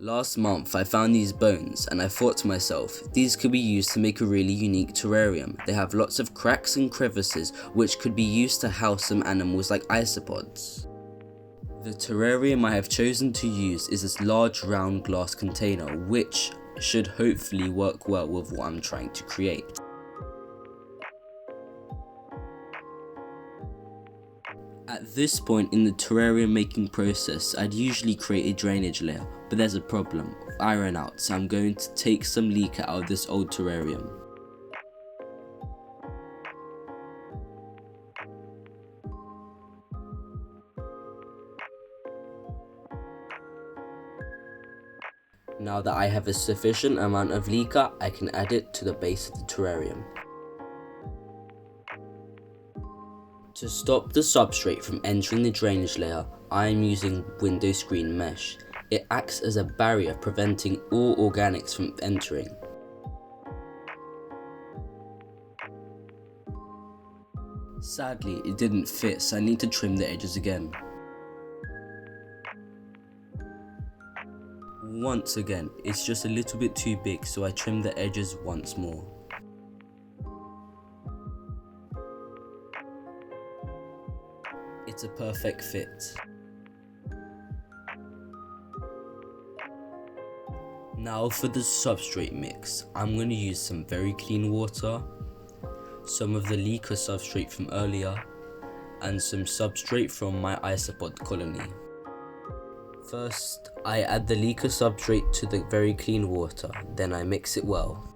Last month I found these bones and I thought to myself, these could be used to make a really unique terrarium. They have lots of cracks and crevices which could be used to house some animals like isopods. The terrarium I have chosen to use is this large round glass container which should hopefully work well with what I'm trying to create. At this point in the terrarium making process, I'd usually create a drainage layer, but there's a problem. I ran out, so I'm going to take some leaker out of this old terrarium. Now that I have a sufficient amount of leaker, I can add it to the base of the terrarium. To stop the substrate from entering the drainage layer, I am using window screen mesh. It acts as a barrier preventing all organics from entering. Sadly, it didn't fit, so I need to trim the edges again. Once again, it's just a little bit too big, so I trim the edges once more. It's a perfect fit. Now for the substrate mix, I'm going to use some very clean water, some of the leaker substrate from earlier, and some substrate from my isopod colony. First, I add the leaker substrate to the very clean water, then I mix it well.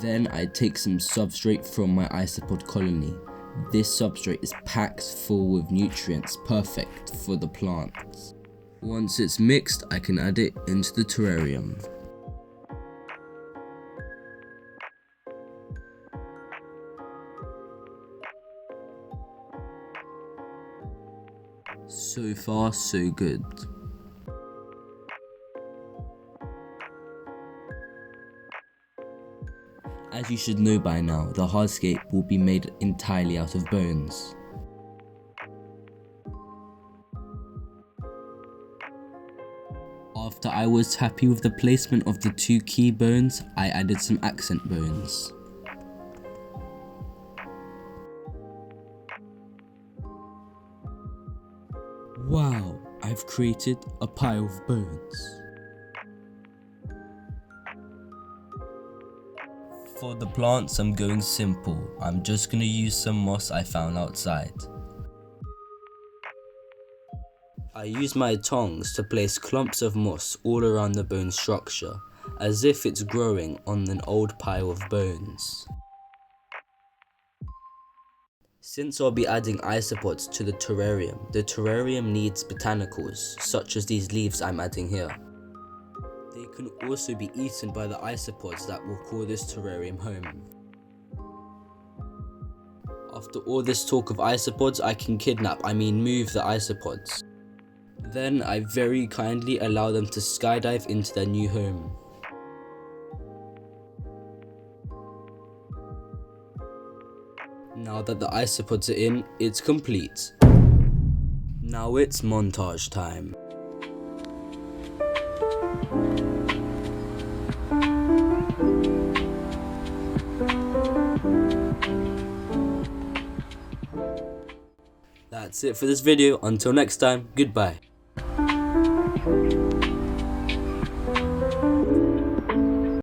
Then I take some substrate from my isopod colony. This substrate is packed full with nutrients, perfect for the plants. Once it's mixed, I can add it into the terrarium. So far, so good. As you should know by now, the hardscape will be made entirely out of bones. After I was happy with the placement of the two key bones, I added some accent bones. Wow, I've created a pile of bones. For the plants, I'm going simple. I'm just going to use some moss I found outside. I use my tongs to place clumps of moss all around the bone structure, as if it's growing on an old pile of bones. Since I'll be adding isopods to the terrarium needs botanicals, such as these leaves I'm adding here. They can also be eaten by the isopods that will call this terrarium home. After all this talk of isopods, I can move the isopods. Then I very kindly allow them to skydive into their new home. Now that the isopods are in, it's complete. Now it's montage time. That's it for this video. Until next time, goodbye.